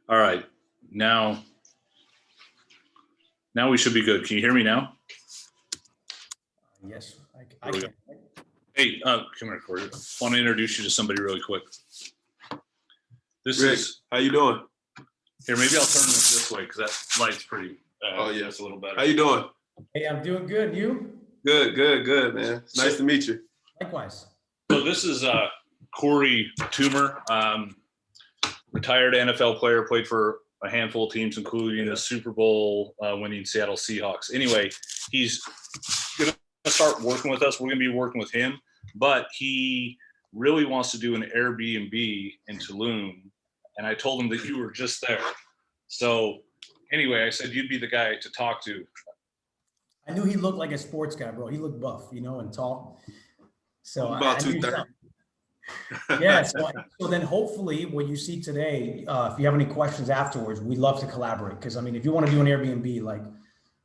All right, now we should be good. Can you hear me now? Yes, I can. Hey, come here, Corey. I want to introduce you to somebody really quick. This Rick, is how you doing? here. Maybe I'll turn this way because that light's pretty. Oh yeah, it's a little better. How you doing? Hey, I'm doing good. You? Good, man. It's nice to meet you. Likewise. So this is Corey Toomer, retired NFL player, played for a handful of teams, including the Super Bowl winning Seattle Seahawks. Anyway, he's going to start working with us. We're going to be working with him, but he really wants to do an Airbnb in Tulum. And I told him that you were just there. So anyway, I said you'd be the guy to talk to. I knew he looked like a sports guy, bro. He looked buff, and tall. So About I knew 230. Yeah. So then hopefully what you see today, if you have any questions afterwards, we'd love to collaborate. Because I mean, if you want to do an Airbnb, like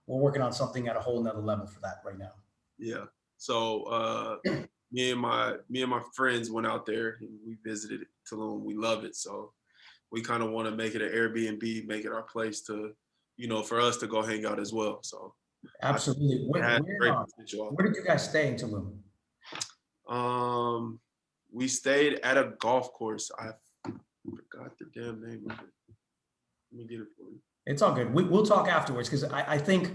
we're working on something at a whole nother level for that right now. Yeah. So me and my friends went out there and we visited Tulum. We love it. So we kind of want to make it an Airbnb, make it our place to, for us to go hang out as well. So Absolutely. Where did you guys stay in Tulum? We stayed at a golf course. I forgot the damn name of it. Let me get it for you. It's all good. We'll talk afterwards because I think,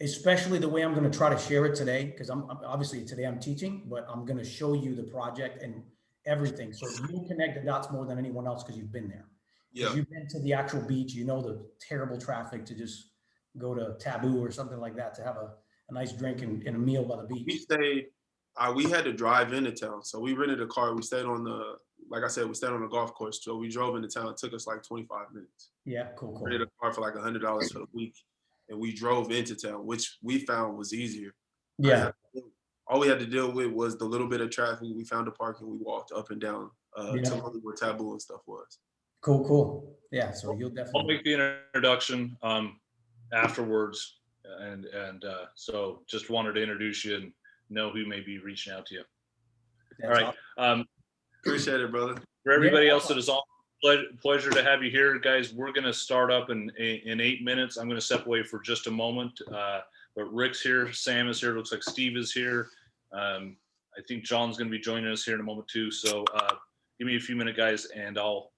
especially the way I'm going to try to share it today, because I'm obviously today I'm teaching, but I'm going to show you the project and everything. So you'll connect the dots more than anyone else because you've been there. Yeah. You've been to the actual beach, the terrible traffic to just go to Taboo or something like that to have a nice drink and a meal by the beach. We stayed, we had to drive into town. So we rented a car. We stayed on like I said, we stayed on the golf course. So we drove into town. It took us like 25 minutes. Yeah, cool. Rented a car for like $100 for the week. And we drove into town, which we found was easier. Yeah. All we had to deal with was the little bit of traffic. We found a parking. We walked up and down to where Taboo and stuff was. Cool. Yeah, so you'll definitely. I'll make the introduction afterwards, and so just wanted to introduce you and know who may be reaching out to you. All right. Awesome. Appreciate it, brother. For everybody else that is on, pleasure to have you here, guys. We're going to start up in 8 minutes. I'm going to step away for just a moment, but Rick's here, Sam is here. Looks like Steve is here. I think John's going to be joining us here in a moment too. So give me a few minutes, guys, and I'll.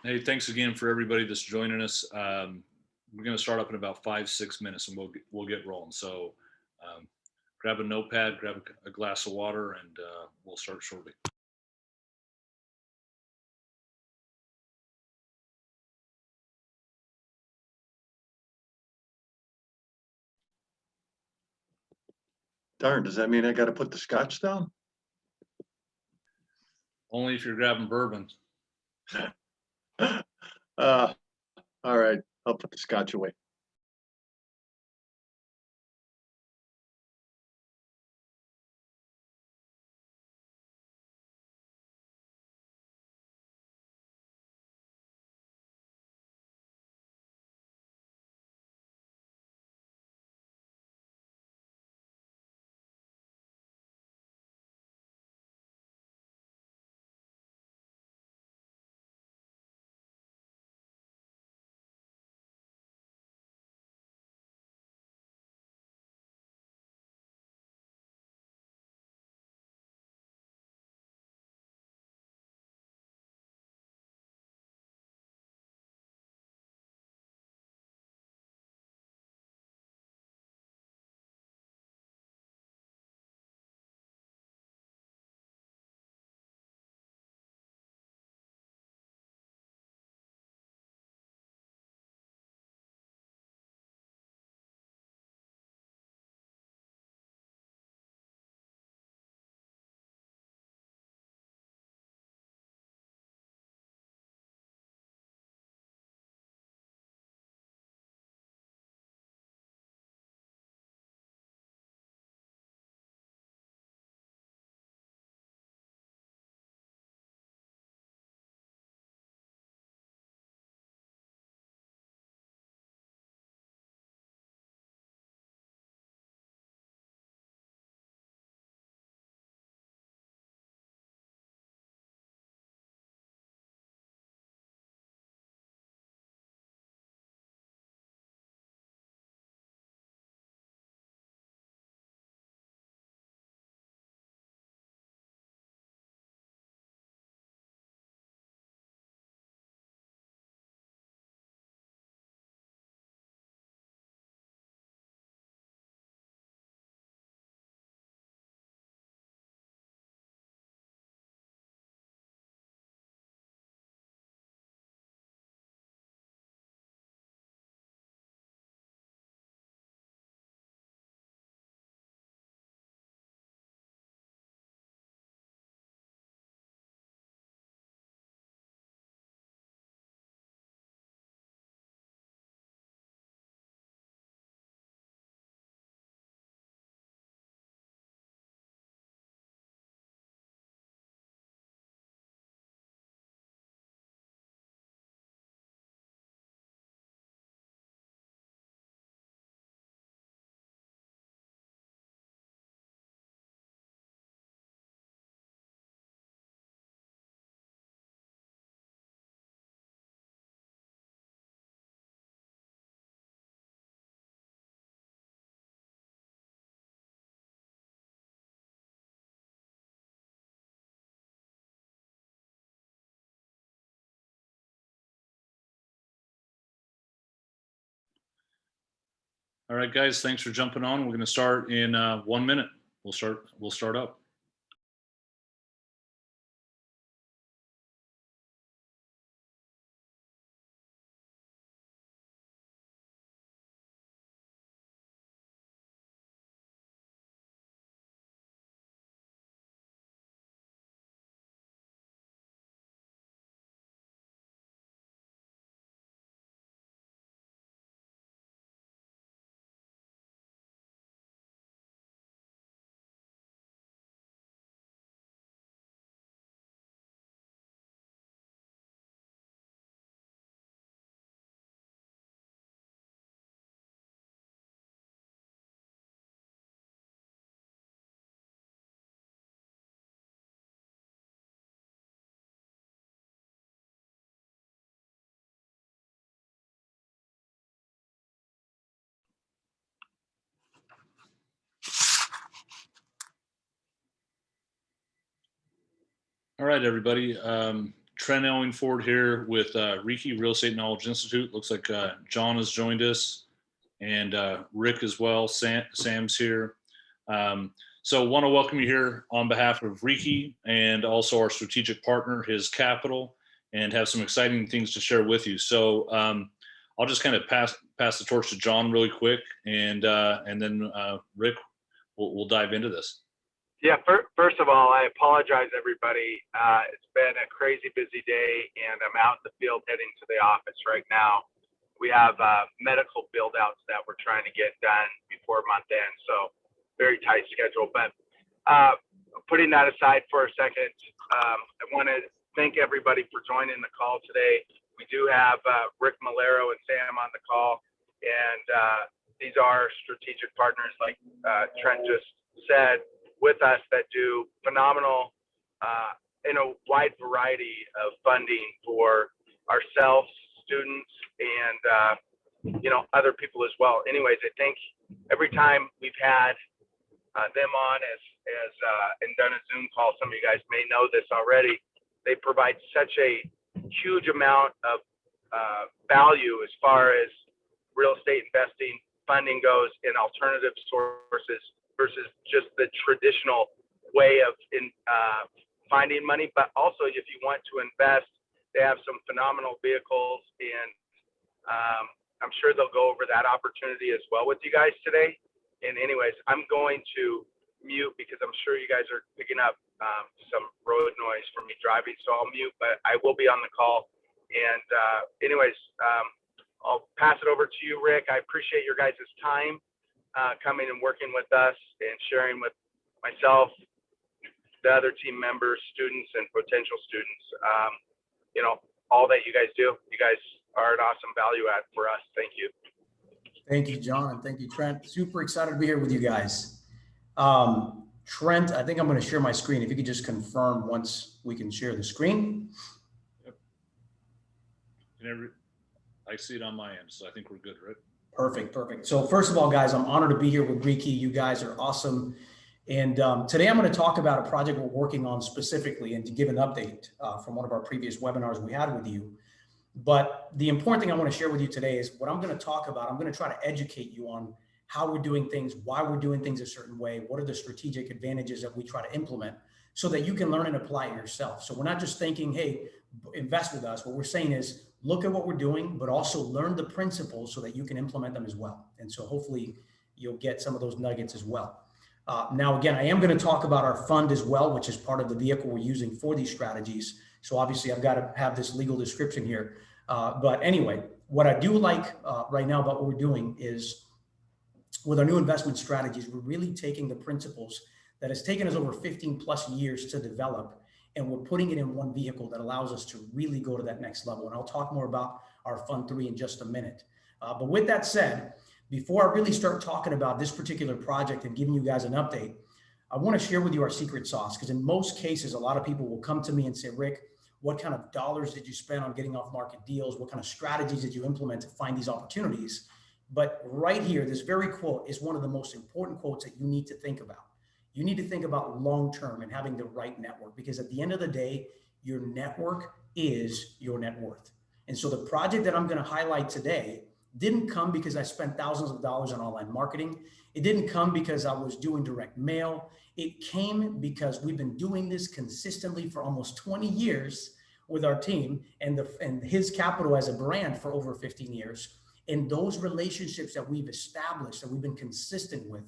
Hey, thanks again for everybody that's joining us. We're going to start up in about 5-6 minutes, and we'll get rolling. So grab a notepad, grab a glass of water, and we'll start shortly. Darn, does that mean I got to put the scotch down? Only if you're grabbing bourbon. All right, I'll put the scotch away. All right, guys, thanks for jumping on. We're going to start in 1 minute. We'll start up. All right, everybody. Trent Ellingford here with REKI Real Estate Knowledge Institute. Looks like John has joined us, and Rick as well. Sam's here. So want to welcome you here on behalf of REKI and also our strategic partner, His Capital, and have some exciting things to share with you. So I'll just kind of pass the torch to John really quick, and then Rick, we'll dive into this. Yeah, first of all, I apologize, everybody. It's been a crazy busy day, and I'm out in the field heading to the office right now. We have medical build-outs that we're trying to get done before month end, so very tight schedule. But putting that aside for a second, I want to thank everybody for joining the call today. We do have Rick Melero and Sam on the call, and these are strategic partners, like Trent just said, with us that do phenomenal in a wide variety of funding for ourselves, students, and other people as well. Anyways, I think every time we've had them on and done a Zoom call, some of you guys may know this already, they provide such a huge amount of value as far as real estate investing funding goes in alternative sources versus just the traditional way of finding money. But also, if you want to invest, they have some phenomenal vehicles, and I'm sure they'll go over that opportunity as well with you guys today. And anyways, I'm going to mute because I'm sure you guys are picking up some road noise from me driving, so I'll mute, but I will be on the call. And anyways, I'll pass it over to you, Rick. I appreciate your guys' time coming and working with us and sharing with myself, the other team members, students, and potential students, all that you guys do. You guys are an awesome value add for us. Thank you. Thank you, John, and thank you, Trent. Super excited to be here with you guys. Trent, I think I'm going to share my screen. If you could just confirm once we can share the screen. Yep. I see it on my end, so I think we're good, right? Perfect. So first of all, guys, I'm honored to be here with REKI. You guys are awesome. And today I'm going to talk about a project we're working on specifically and to give an update from one of our previous webinars we had with you. But the important thing I want to share with you today is what I'm going to talk about. I'm going to try to educate you on how we're doing things, why we're doing things a certain way, what are the strategic advantages that we try to implement so that you can learn and apply it yourself. So we're not just thinking, hey, invest with us. What we're saying is look at what we're doing, but also learn the principles so that you can implement them as well. And so hopefully you'll get some of those nuggets as well. Now, again, I am going to talk about our fund as well, which is part of the vehicle we're using for these strategies. So obviously I've got to have this legal description here. But anyway, what I do like right now about what we're doing is with our new investment strategies, we're really taking the principles that has taken us over 15 plus years to develop, and we're putting it in one vehicle that allows us to really go to that next level. And I'll talk more about our Fund 3 in just a minute. But with that said, before I really start talking about this particular project and giving you guys an update, I want to share with you our secret sauce, because in most cases, a lot of people will come to me and say, Rick, what kind of dollars did you spend on getting off market deals? What kind of strategies did you implement to find these opportunities? But right here, this very quote is one of the most important quotes that you need to think about. You need to think about long-term and having the right network, because at the end of the day, your network is your net worth. And so the project that I'm going to highlight today didn't come because I spent thousands of dollars on online marketing. It didn't come because I was doing direct mail. It came because we've been doing this consistently for almost 20 years with our team and His Capital as a brand for over 15 years. And those relationships that we've established, that we've been consistent with,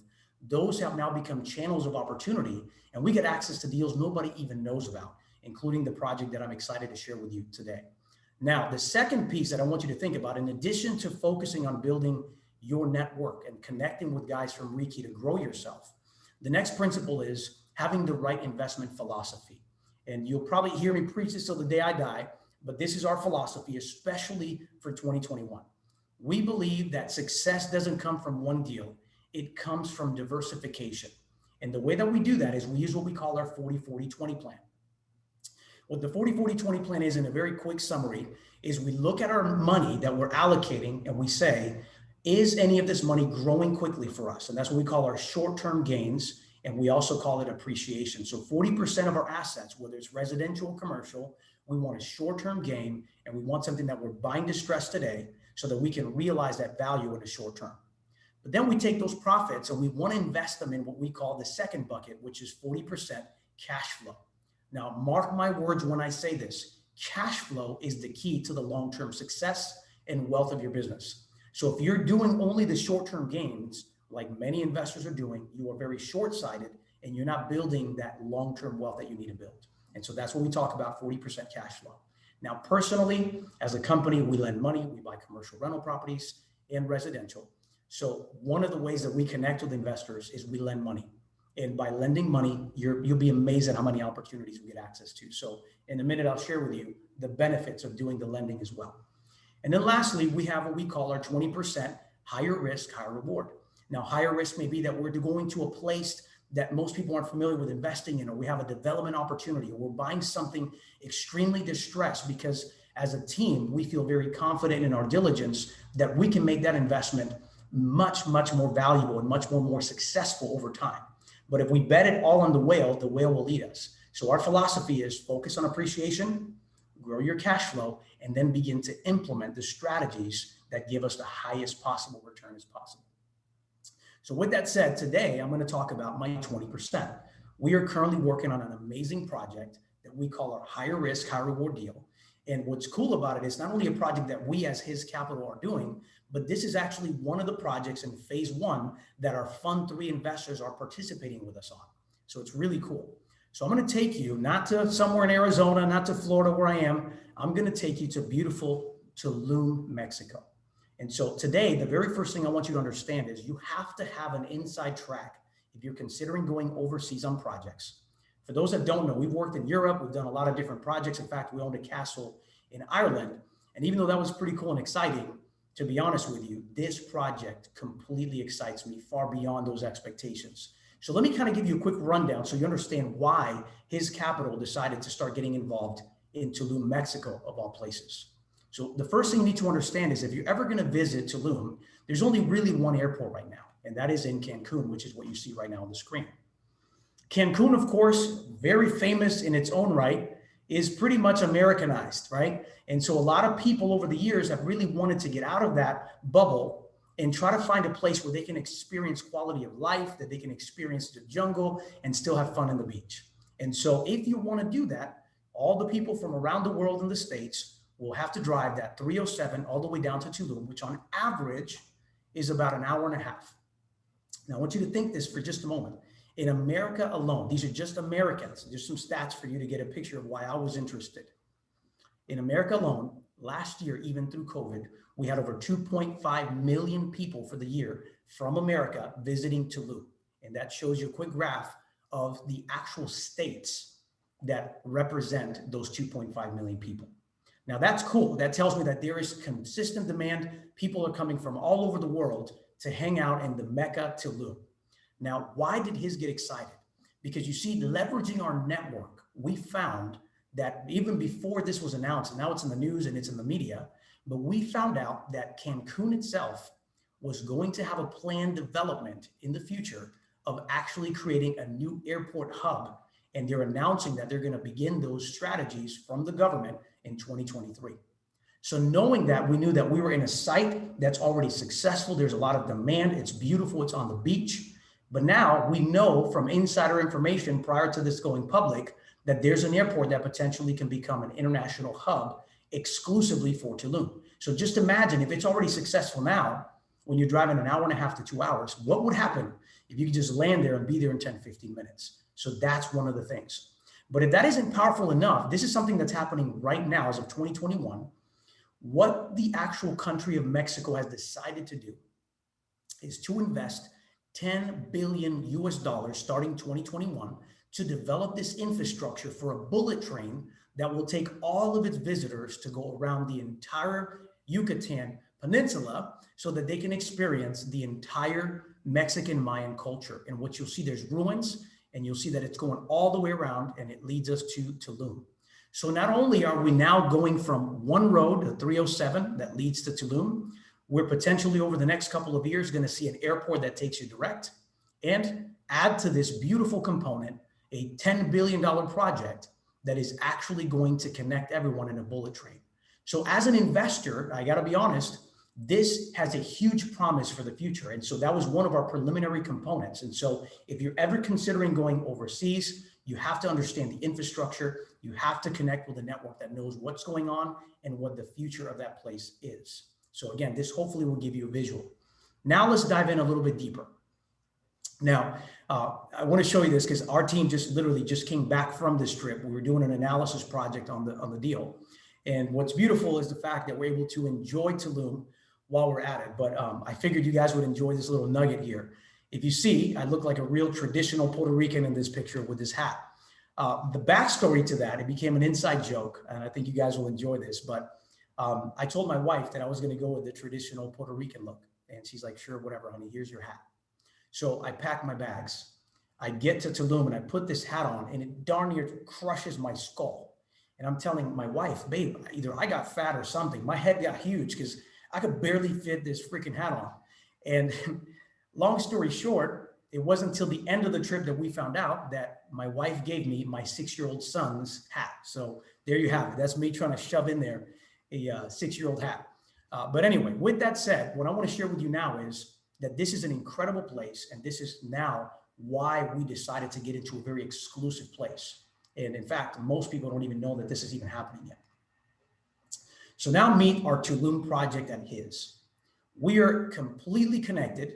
those have now become channels of opportunity, and we get access to deals nobody even knows about, including the project that I'm excited to share with you today. Now, the second piece that I want you to think about, in addition to focusing on building your network and connecting with guys from REKI to grow yourself, the next principle is having the right investment philosophy. And you'll probably hear me preach this till the day I die, but this is our philosophy, especially for 2021. We believe that success doesn't come from one deal. It comes from diversification. And the way that we do that is we use what we call our 40-40-20 plan. What the 40-40-20 plan is, in a very quick summary, is we look at our money that we're allocating and we say, is any of this money growing quickly for us? And that's what we call our short-term gains. And we also call it appreciation. So 40% of our assets, whether it's residential or commercial, we want a short-term gain, and we want something that we're buying distressed today so that we can realize that value in the short term. But then we take those profits and we want to invest them in what we call the second bucket, which is 40% cash flow. Now, mark my words when I say this, cash flow is the key to the long-term success and wealth of your business. So if you're doing only the short-term gains, like many investors are doing, you are very short-sighted and you're not building that long-term wealth that you need to build. And so that's what we talk about, 40% cash flow. Now, personally, as a company, we lend money, we buy commercial rental properties and residential. So one of the ways that we connect with investors is we lend money. And by lending money, you'll be amazed at how many opportunities we get access to. So in a minute, I'll share with you the benefits of doing the lending as well. And then lastly, we have what we call our 20% higher risk, higher reward. Now, higher risk may be that we're going to a place that most people aren't familiar with investing in, or we have a development opportunity, or we're buying something extremely distressed because as a team, we feel very confident in our diligence that we can make that investment much, much more valuable and much more successful over time. But if we bet it all on the whale will lead us. So our philosophy is focus on appreciation, grow your cash flow, and then begin to implement the strategies that give us the highest possible return as possible. So with that said, today I'm going to talk about my 20%. We are currently working on an amazing project that we call our higher risk, high reward deal. And what's cool about it is not only a project that we as His Capital are doing, but this is actually one of the projects in phase 1 that our Fund 3 investors are participating with us on. So it's really cool. So I'm going to take you not to somewhere in Arizona, not to Florida where I am. I'm going to take you to beautiful Tulum, Mexico. And so today, the very first thing I want you to understand is you have to have an inside track if you're considering going overseas on projects. For those that don't know, we've worked in Europe. We've done a lot of different projects. In fact, we owned a castle in Ireland. And even though that was pretty cool and exciting, to be honest with you, this project completely excites me far beyond those expectations. So let me kind of give you a quick rundown so you understand why His Capital decided to start getting involved in Tulum, Mexico, of all places. So the first thing you need to understand is if you're ever going to visit Tulum, there's only really one airport right now, and that is in Cancun, which is what you see right now on the screen. Cancun, of course, very famous in its own right, is pretty much Americanized, right? And so a lot of people over the years have really wanted to get out of that bubble and try to find a place where they can experience quality of life, that they can experience the jungle and still have fun on the beach. And so if you want to do that, all the people from around the world in the States will have to drive that 307 all the way down to Tulum, which on average is about an hour and a half. Now, I want you to think this for just a moment. In America alone, these are just Americans. There's some stats for you to get a picture of why I was interested. In America alone, last year, even through COVID, we had over 2.5 million people for the year from America visiting Tulum. And that shows you a quick graph of the actual states that represent those 2.5 million people. Now that's cool. That tells me that there is consistent demand. People are coming from all over the world to hang out in the Mecca Tulum. Now, why did His get excited? Because you see, leveraging our network, we found that even before this was announced, and now it's in the news and it's in the media, but we found out that Cancun itself was going to have a planned development in the future of actually creating a new airport hub. And they're announcing that they're going to begin those strategies from the government in 2023. So knowing that, we knew that we were in a site that's already successful. There's a lot of demand. It's beautiful. It's on the beach. But now we know from insider information prior to this going public that there's an airport that potentially can become an international hub exclusively for Tulum. So just imagine if it's already successful now, when you're driving an hour and a half to 2 hours, what would happen if you could just land there and be there in 10, 15 minutes? So that's one of the things. But if that isn't powerful enough, this is something that's happening right now as of 2021. What the actual country of Mexico has decided to do is to invest $10 billion starting 2021 to develop this infrastructure for a bullet train that will take all of its visitors to go around the entire Yucatan Peninsula so that they can experience the entire Mexican Mayan culture. And what you'll see, there's ruins, and you'll see that it's going all the way around, and it leads us to Tulum. So not only are we now going from one road, the 307 that leads to Tulum, we're potentially over the next couple of years going to see an airport that takes you direct, and add to this beautiful component a $10 billion project that is actually going to connect everyone in a bullet train. So as an investor, I got to be honest, This has a huge promise for the future. And so that was one of our preliminary components. And so if you're ever considering going overseas, you have to understand the infrastructure. You have to connect with a network that knows what's going on and what the future of that place is. So again, this hopefully will give you a visual. Now let's dive in a little bit deeper. Now, I want to show you this because our team literally just came back from this trip. We were doing an analysis project on the deal. And what's beautiful is the fact that we're able to enjoy Tulum while we're at it. But I figured you guys would enjoy this little nugget here. If you see, I look like a real traditional Puerto Rican in this picture with this hat. The backstory to that, it became an inside joke, and I think you guys will enjoy this. But I told my wife that I was going to go with the traditional Puerto Rican look. And she's like, sure, whatever, honey, here's your hat. So I pack my bags. I get to Tulum and I put this hat on, and it darn near crushes my skull. And I'm telling my wife, babe, either I got fat or something. My head got huge because I could barely fit this freaking hat on. And long story short, it wasn't until the end of the trip that we found out that my wife gave me my 6-year-old son's hat. So there you have it. That's me trying to shove in there a 6-year-old hat. But anyway, with that said, what I want to share with you now is that this is an incredible place. And this is now why we decided to get into a very exclusive place. And in fact, most people don't even know that this is even happening yet. So now meet our Tulum project and his. We are completely connected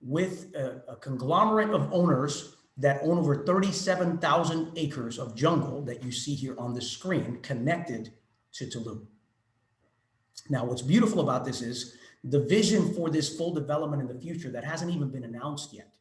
with a conglomerate of owners that own over 37,000 acres of jungle that you see here on the screen connected to Tulum. Now, what's beautiful about this is the vision for this full development in the future that hasn't even been announced yet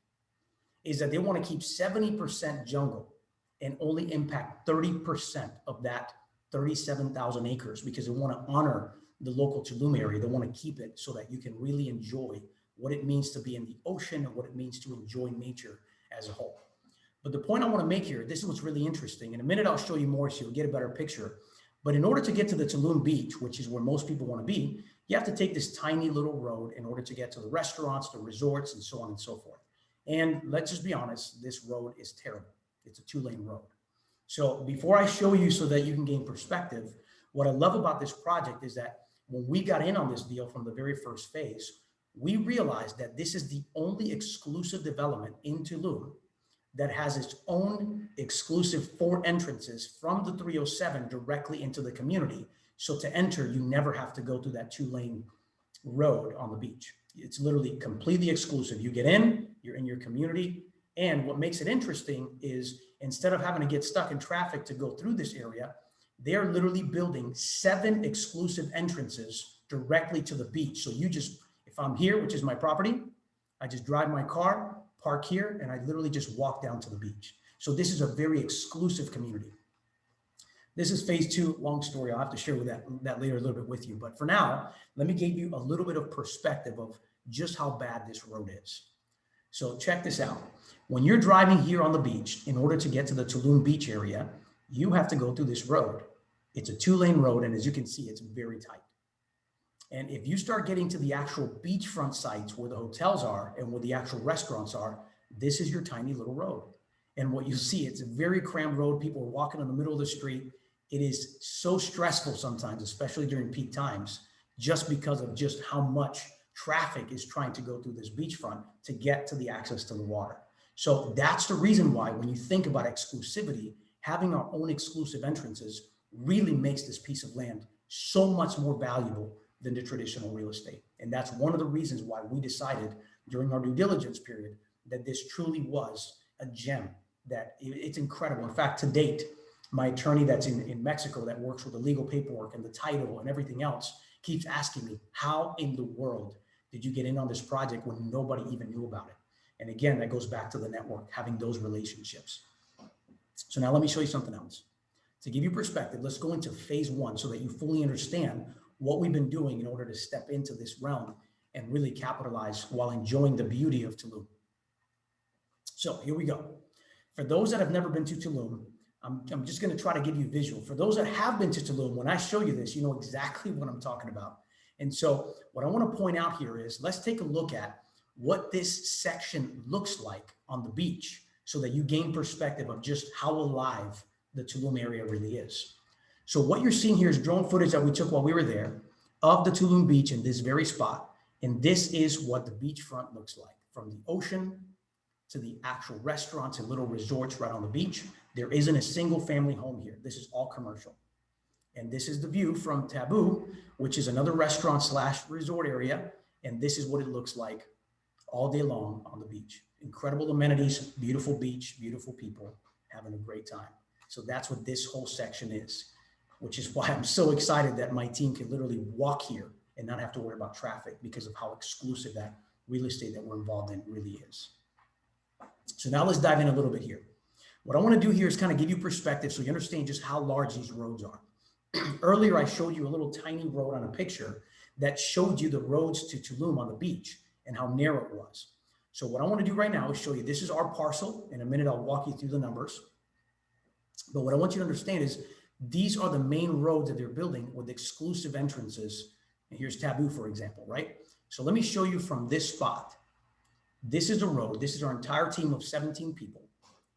is that they want to keep 70% jungle and only impact 30% of that 37,000 acres because they want to honor the local Tulum area. They want to keep it so that you can really enjoy what it means to be in the ocean and what it means to enjoy nature as a whole. But the point I want to make here, this is what's really interesting. In a minute, I'll show you more so you'll get a better picture. But in order to get to the Tulum beach, which is where most people want to be, you have to take this tiny little road in order to get to the restaurants, the resorts, and so on and so forth. And let's just be honest, this road is terrible. It's a 2-lane road. So before I show you so that you can gain perspective, what I love about this project is that when we got in on this deal from the very first phase, we realized that this is the only exclusive development in Tulum that has its own exclusive 4 entrances from the 307 directly into the community. So to enter, you never have to go through that 2-lane road on the beach. It's literally completely exclusive. You get in, you're in your community. And what makes it interesting is instead of having to get stuck in traffic to go through this area, they're literally building 7 exclusive entrances directly to the beach. So you just, if I'm here, which is my property, I just drive my car, park here, and I literally just walk down to the beach. So this is a very exclusive community. This is phase 2, long story. I'll have to share with that later a little bit with you. But for now, let me give you a little bit of perspective of just how bad this road is. So check this out. When you're driving here on the beach, in order to get to the Tulum beach area, you have to go through this road. It's a 2-lane road, and as you can see, it's very tight. And if you start getting to the actual beachfront sites where the hotels are and where the actual restaurants are, this is your tiny little road. And what you see, it's a very crammed road. People are walking in the middle of the street. It is so stressful sometimes, especially during peak times, just because of just how much traffic is trying to go through this beachfront to get to the access to the water. So that's the reason why when you think about exclusivity, having our own exclusive entrances really makes this piece of land so much more valuable than the traditional real estate. And that's one of the reasons why we decided during our due diligence period that this truly was a gem, that it's incredible. In fact, to date, my attorney that's in Mexico that works with the legal paperwork and the title and everything else keeps asking me, how in the world did you get in on this project when nobody even knew about it? And again, that goes back to the network, having those relationships. So now let me show you something else. To give you perspective, let's go into phase 1 so that you fully understand what we've been doing in order to step into this realm and really capitalize while enjoying the beauty of Tulum. So here we go. For those that have never been to Tulum, I'm just going to try to give you a visual. For those that have been to Tulum, when I show you this, you know exactly what I'm talking about. And so what I want to point out here is let's take a look at what this section looks like on the beach so that you gain perspective of just how alive the Tulum area really is. So what you're seeing here is drone footage that we took while we were there. of the Tulum beach in this very spot. And this is what the beachfront looks like, from the ocean to the actual restaurants and little resorts right on the beach. There isn't a single family home here. This is all commercial. And this is the view from Taboo, which is another restaurant / resort area. And this is what it looks like all day long on the beach. Incredible amenities, beautiful beach, beautiful people, having a great time. So that's what this whole section is, which is why I'm so excited that my team can literally walk here and not have to worry about traffic because of how exclusive that real estate that we're involved in really is. So now let's dive in a little bit here. What I want to do here is kind of give you perspective so you understand just how large these roads are. Earlier, I showed you a little tiny road on a picture that showed you the roads to Tulum on the beach and how narrow it was. So what I want to do right now is show you, this is our parcel. In a minute, I'll walk you through the numbers. But what I want you to understand is these are the main roads that they're building with exclusive entrances. And here's Taboo, for example, right? So let me show you from this spot. This is the road. This is our entire team of 17 people.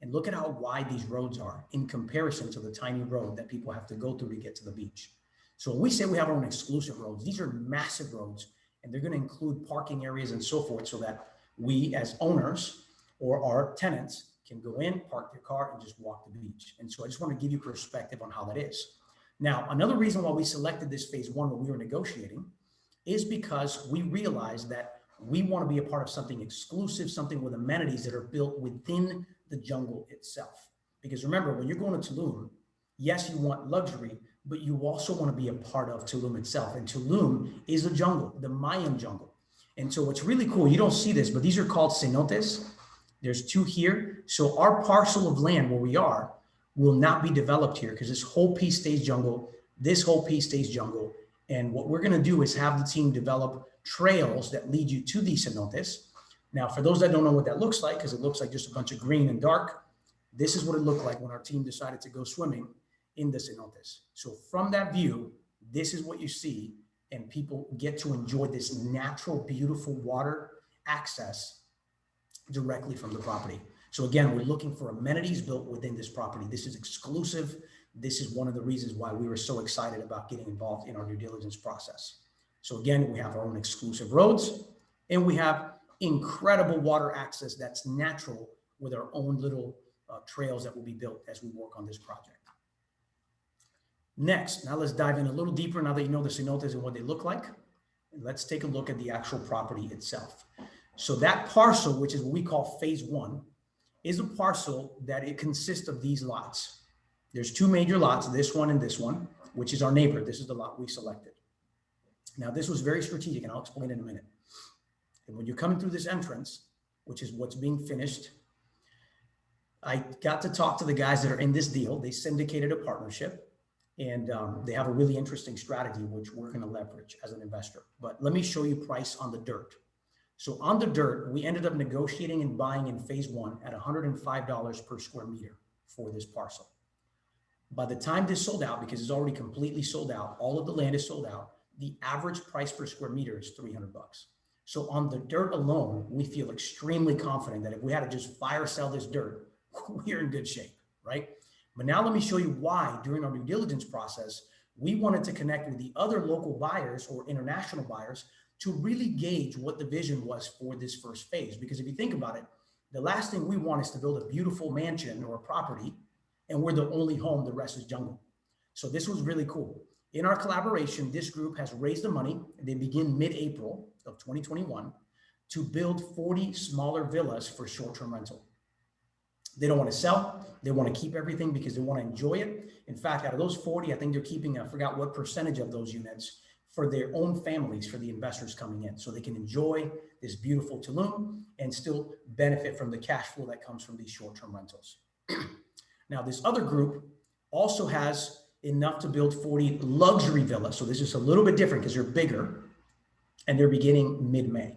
And look at how wide these roads are in comparison to the tiny road that people have to go through to get to the beach. So when we say we have our own exclusive roads, these are massive roads, and they're going to include parking areas and so forth so that we as owners or our tenants can go in, park their car, and just walk the beach. And so I just want to give you perspective on how that is. Now, another reason why we selected this phase one when we were negotiating is because we realized that we want to be a part of something exclusive, something with amenities that are built within the jungle itself. Because remember, when you're going to Tulum, yes, you want luxury, but you also want to be a part of Tulum itself. And Tulum is a jungle, the Mayan jungle. And so what's really cool, you don't see this, but these are called cenotes. There's 2 here. So our parcel of land where we are will not be developed here because this whole piece stays jungle. This whole piece stays jungle. And what we're going to do is have the team develop trails that lead you to these cenotes. Now, for those that don't know what that looks like, because it looks like just a bunch of green and dark, this is what it looked like when our team decided to go swimming in the cenotes. So from that view, this is what you see, and people get to enjoy this natural, beautiful water access directly from the property. So again, we're looking for amenities built within this property. This is exclusive. This is one of the reasons why we were so excited about getting involved in our due diligence process. So again, we have our own exclusive roads, and we have incredible water access that's natural with our own little trails that will be built as we work on this project. Next, now let's dive in a little deeper now that you know the cenotes and what they look like. And let's take a look at the actual property itself. So that parcel, which is what we call phase one, is a parcel that it consists of these lots. There's 2 major lots, this one and this one, which is our neighbor. This is the lot we selected. Now, this was very strategic, and I'll explain in a minute. And when you're coming through this entrance, which is what's being finished, I got to talk to the guys that are in this deal. They syndicated a partnership, and they have a really interesting strategy, which we're going to leverage as an investor. But let me show you price on the dirt. So on the dirt, we ended up negotiating and buying in phase one at $105 per square meter for this parcel. By the time this sold out, because it's already completely sold out, all of the land is sold out, the average price per square meter is $300. So on the dirt alone, we feel extremely confident that if we had to just fire sell this dirt, we're in good shape, right? But now let me show you why during our due diligence process, we wanted to connect with the other local buyers or international buyers to really gauge what the vision was for this first phase. Because if you think about it, the last thing we want is to build a beautiful mansion or a property and we're the only home, the rest is jungle. So this was really cool. In our collaboration, this group has raised the money. They begin mid-April of 2021 to build 40 smaller villas for short-term rental. They don't want to sell. They want to keep everything because they want to enjoy it. In fact, out of those 40, I think they're keeping, I forgot what percentage of those units for their own families, for the investors coming in, so they can enjoy this beautiful Tulum and still benefit from the cash flow that comes from these short-term rentals. Now, this other group also has enough to build 40 luxury villas. So this is a little bit different because they're bigger and they're beginning mid-May.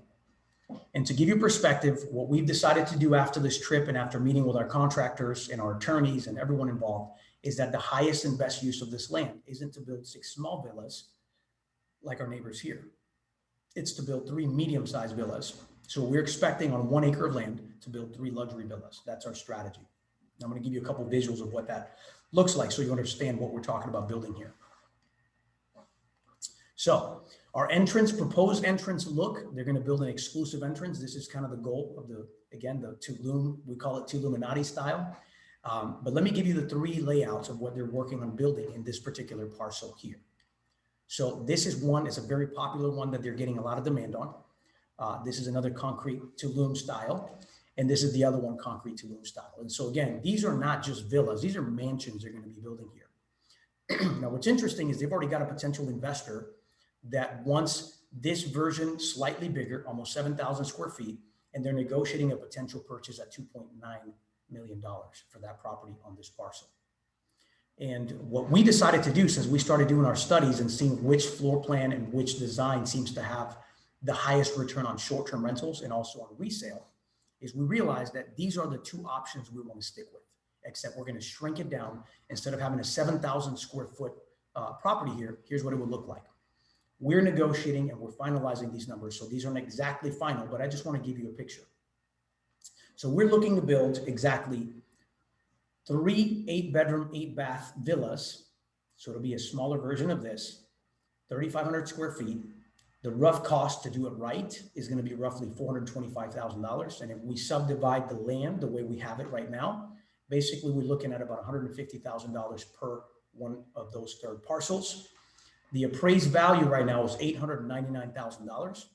And to give you perspective, what we've decided to do after this trip and after meeting with our contractors and our attorneys and everyone involved is that the highest and best use of this land isn't to build 6 small villas like our neighbors here. It's to build 3 medium-sized villas. So we're expecting on 1 acre of land to build 3 luxury villas. That's our strategy. I'm going to give you a couple of visuals of what that looks like so you understand what we're talking about building here. So our proposed entrance look, they're going to build an exclusive entrance. This is kind of the goal of the Tulum, we call it Tuluminati style. But let me give you the 3 layouts of what they're working on building in this particular parcel here. So this is one, it's a very popular one that they're getting a lot of demand on. This is another concrete Tulum style. And this is the other one, concrete Tulum style. And so again, these are not just villas, these are mansions they're going to be building here. Now, what's interesting is they've already got a potential investor that wants this version slightly bigger, almost 7,000 square feet, and they're negotiating a potential purchase at $2.9 million for that property on this parcel. And what we decided to do, since we started doing our studies and seeing which floor plan and which design seems to have the highest return on short-term rentals and also on resale, is we realized that these are the 2 options we want to stick with, except we're going to shrink it down. Instead of having a 7,000 square foot property here, here's what it would look like. We're negotiating and we're finalizing these numbers. So these aren't exactly final, but I just want to give you a picture. So we're looking to build exactly 3 8-bedroom, 8-bath villas. So it'll be a smaller version of this, 3,500 square feet. The rough cost to do it right is going to be roughly $425,000. And if we subdivide the land the way we have it right now, basically we're looking at about $150,000 per one of those 3rd parcels. The appraised value right now is $899,000.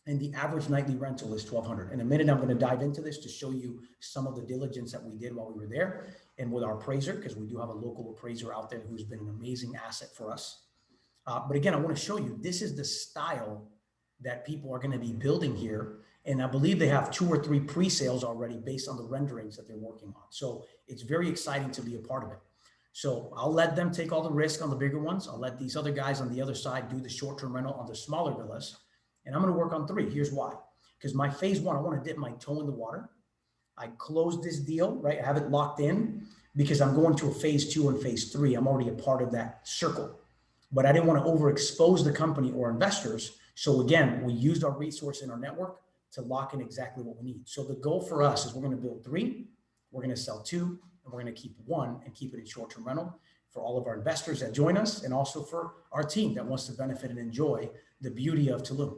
And the average nightly rental is $1,200. In a minute, I'm going to dive into this to show you some of the diligence that we did while we were there and with our appraiser, because we do have a local appraiser out there who's been an amazing asset for us. But again, I want to show you, this is the style that people are going to be building here. And I believe they have 2 or 3 pre-sales already based on the renderings that they're working on. So it's very exciting to be a part of it. So I'll let them take all the risk on the bigger ones. I'll let these other guys on the other side do the short-term rental on the smaller villas. And I'm going to work on 3. Here's why. Because my phase 1, I want to dip my toe in the water. I closed this deal, right? I have it locked in because I'm going to a phase 2 and phase 3. I'm already a part of that circle. But I didn't want to overexpose the company or investors. So again, we used our resource in our network to lock in exactly what we need. So the goal for us is we're going to build 3, we're going to sell 2, and we're going to keep 1 and keep it in short-term rental for all of our investors that join us and also for our team that wants to benefit and enjoy the beauty of Tulum.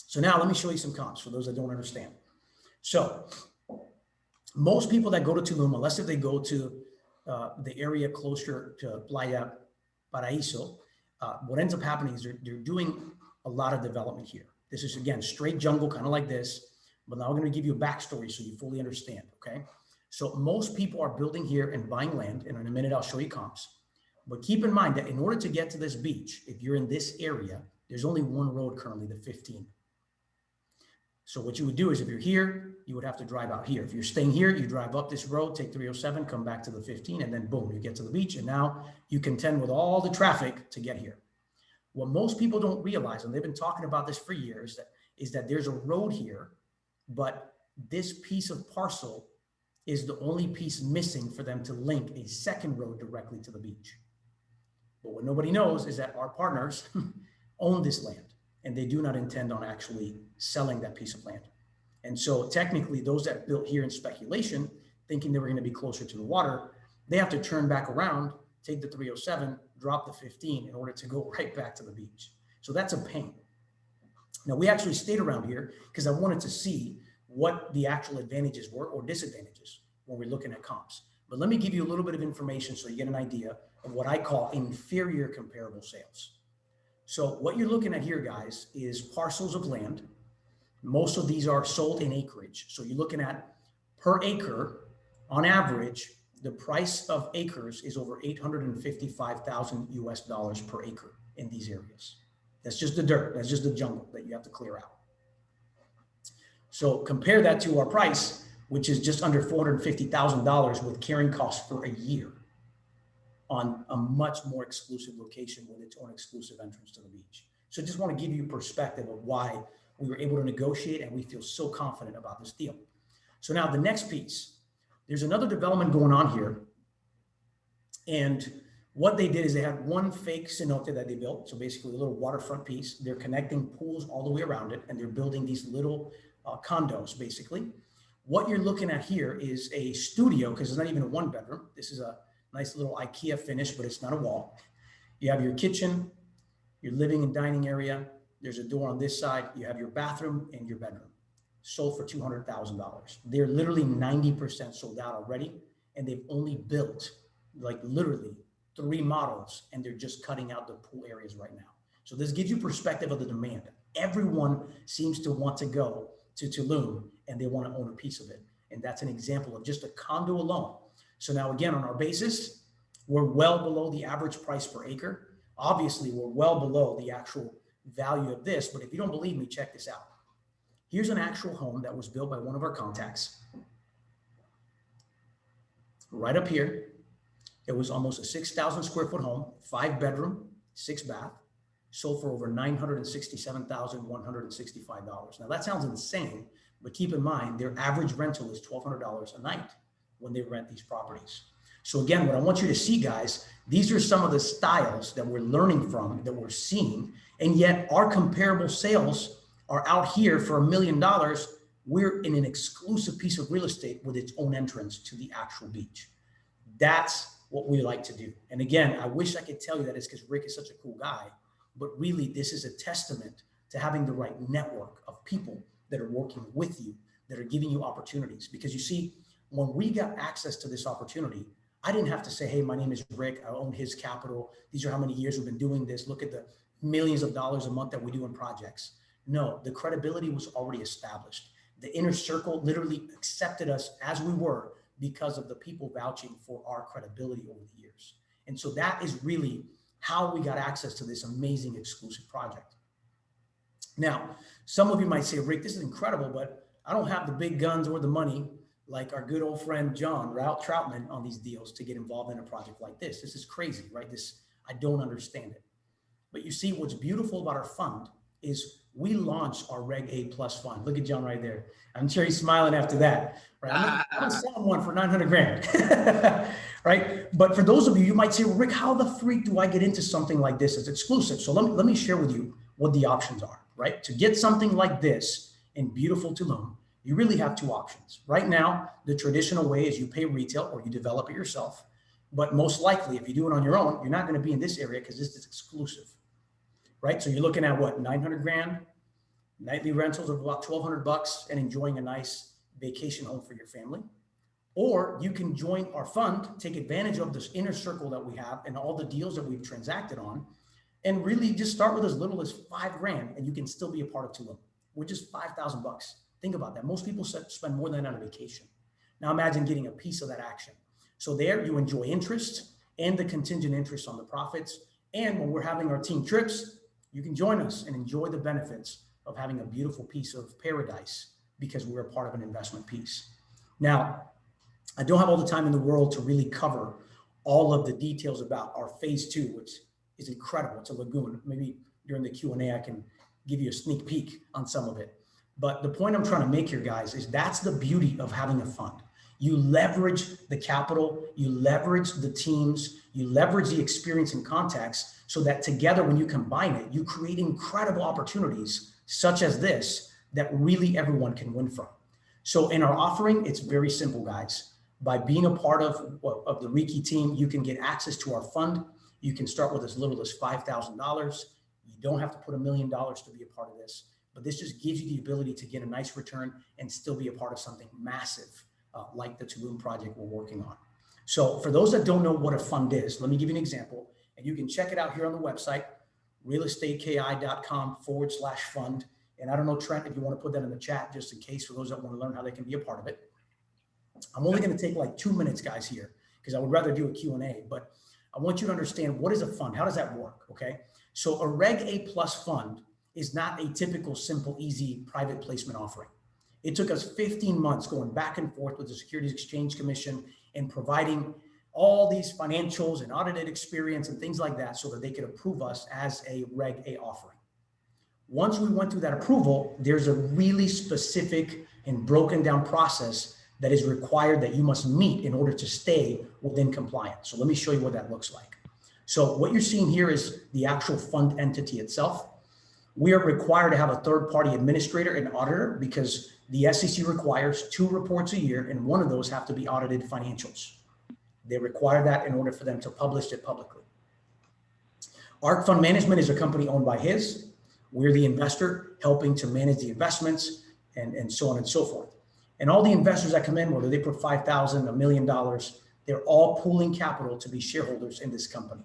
So now let me show you some comps for those that don't understand. So most people that go to Tulum, unless if they go to the area closer to Playa Paraíso, what ends up happening is they're doing a lot of development here. This is, again, straight jungle, kind of like this, but now I'm going to give you a backstory so you fully understand, okay? So most people are building here and buying land, and in a minute I'll show you comps. But keep in mind that in order to get to this beach, if you're in this area, there's only one road currently, the 15. So what you would do is if you're here, you would have to drive out here. If you're staying here, you drive up this road, take 307, come back to the 15, and then boom, you get to the beach. And now you contend with all the traffic to get here. What most people don't realize, and they've been talking about this for years, is that there's a road here, but this piece of parcel is the only piece missing for them to link a second road directly to the beach. But what nobody knows is that our partners own this land, and they do not intend on actually selling that piece of land. And so technically those that built here in speculation, thinking they were going to be closer to the water, they have to turn back around, take the 307, drop the 15 in order to go right back to the beach. So that's a pain. Now we actually stayed around here because I wanted to see what the actual advantages were or disadvantages when we're looking at comps. But let me give you a little bit of information so you get an idea of what I call inferior comparable sales. So what you're looking at here, guys, is parcels of land. Most of these are sold in acreage. So you're looking at per acre, on average, the price of acres is over $855,000 US per acre in these areas. That's just the dirt. That's just the jungle that you have to clear out. So compare that to our price, which is just under $450,000 with carrying costs for a year on a much more exclusive location with its own exclusive entrance to the beach. So just want to give you perspective of why we were able to negotiate and we feel so confident about this deal. So now the next piece, there's another development going on here. And what they did is they had one fake cenote that they built. So basically a little waterfront piece. They're connecting pools all the way around it, and they're building these little condos, basically. What you're looking at here is a studio, because it's not even a 1-bedroom. This is a nice little IKEA finish, but it's not a wall. You have your kitchen, your living and dining area. There's a door on this side. You have your bathroom and your bedroom. Sold for $200,000. They're literally 90% sold out already. And they've only built like literally 3 models, and they're just cutting out the pool areas right now. So this gives you perspective of the demand. Everyone seems to want to go to Tulum and they want to own a piece of it. And that's an example of just a condo alone. So now again, on our basis, we're well below the average price per acre. Obviously, we're well below the actual value of this, but if you don't believe me, check this out. Here's an actual home that was built by one of our contacts. Right up here, it was almost a 6,000 square foot home, 5 bedroom, 6 bath, sold for over $967,165. Now that sounds insane, but keep in mind, their average rental is $1,200 a night when they rent these properties. So again, what I want you to see, guys, these are some of the styles that we're learning from, that we're seeing, and yet our comparable sales are out here for $1 million. We're in an exclusive piece of real estate with its own entrance to the actual beach. That's what we like to do. And again, I wish I could tell you that it's because Rick is such a cool guy, but really this is a testament to having the right network of people that are working with you, that are giving you opportunities. Because you see, when we got access to this opportunity, I didn't have to say, hey, my name is Rick, I own his capital. These are how many years we've been doing this. Look at the millions of dollars a month that we do in projects. No, the credibility was already established. The inner circle literally accepted us as we were because of the people vouching for our credibility over the years. And so that is really how we got access to this amazing exclusive project. Now, some of you might say, Rick, this is incredible, but I don't have the big guns or the money like our good old friend John Troutman on these deals to get involved in a project like this. This is crazy, right? I don't understand it. But you see, what's beautiful about our fund is we launched our Reg A Plus fund. Look at John right there. I'm sure he's smiling after that, right? I'm gonna sell him one for 900 grand, right? But for those of you, you might say, well, Rick, how the freak do I get into something like this? It's exclusive. So let me share with you what the options are, right? To get something like this in beautiful Tulum, you really have 2 options. Right now, the traditional way is you pay retail or you develop it yourself. But most likely, if you do it on your own, you're not gonna be in this area because this is exclusive. Right? So you're looking at what, 900 grand, nightly rentals of about 1,200 bucks and enjoying a nice vacation home for your family. Or you can join our fund, take advantage of this inner circle that we have and all the deals that we've transacted on, and really just start with as little as 5 grand and you can still be a part of Tulum, which is 5,000 bucks. Think about that. Most people spend more than that on a vacation. Now imagine getting a piece of that action. So there you enjoy interest and the contingent interest on the profits. And when we're having our team trips, you can join us and enjoy the benefits of having a beautiful piece of paradise because we're a part of an investment piece. Now, I don't have all the time in the world to really cover all of the details about our phase 2, which is incredible. It's a lagoon. Maybe during the Q&A, I can give you a sneak peek on some of it. But the point I'm trying to make here, guys, is that's the beauty of having a fund. You leverage the capital, you leverage the teams, you leverage the experience and contacts so that together when you combine it, you create incredible opportunities such as this that really everyone can win from. So in our offering, it's very simple, guys. By being a part of the REKI team, you can get access to our fund. You can start with as little as $5,000. You don't have to put $1 million to be a part of this, but this just gives you the ability to get a nice return and still be a part of something massive like the Tulum project we're working on. So for those that don't know what a fund is, let me give you an example. And you can check it out here on the website, realestateki.com/fund. And I don't know, Trent, if you want to put that in the chat, just in case for those that want to learn how they can be a part of it. I'm only going to take like 2 minutes, guys, here, because I would rather do a Q&A, but I want you to understand what is a fund? How does that work? Okay. So a Reg A Plus fund is not a typical, simple, easy private placement offering. It took us 15 months going back and forth with the Securities Exchange Commission and providing all these financials and audited experience and things like that so that they could approve us as a Reg A offering. Once we went through that approval, there's a really specific and broken down process that is required that you must meet in order to stay within compliance. So let me show you what that looks like. So what you're seeing here is the actual fund entity itself. We are required to have a third-party administrator and auditor because the SEC requires 2 reports a year, and one of those have to be audited financials. They require that in order for them to publish it publicly. Arc Fund Management is a company owned by his. We're the investor helping to manage the investments and so on and so forth. And all the investors that come in, whether they put $5,000, $1 million, they're all pooling capital to be shareholders in this company.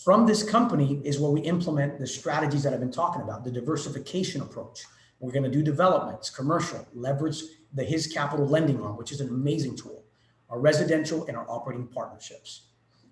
From this company is where we implement the strategies that I've been talking about, the diversification approach. We're going to do developments, commercial, leverage his capital lending arm, which is an amazing tool, our residential and our operating partnerships.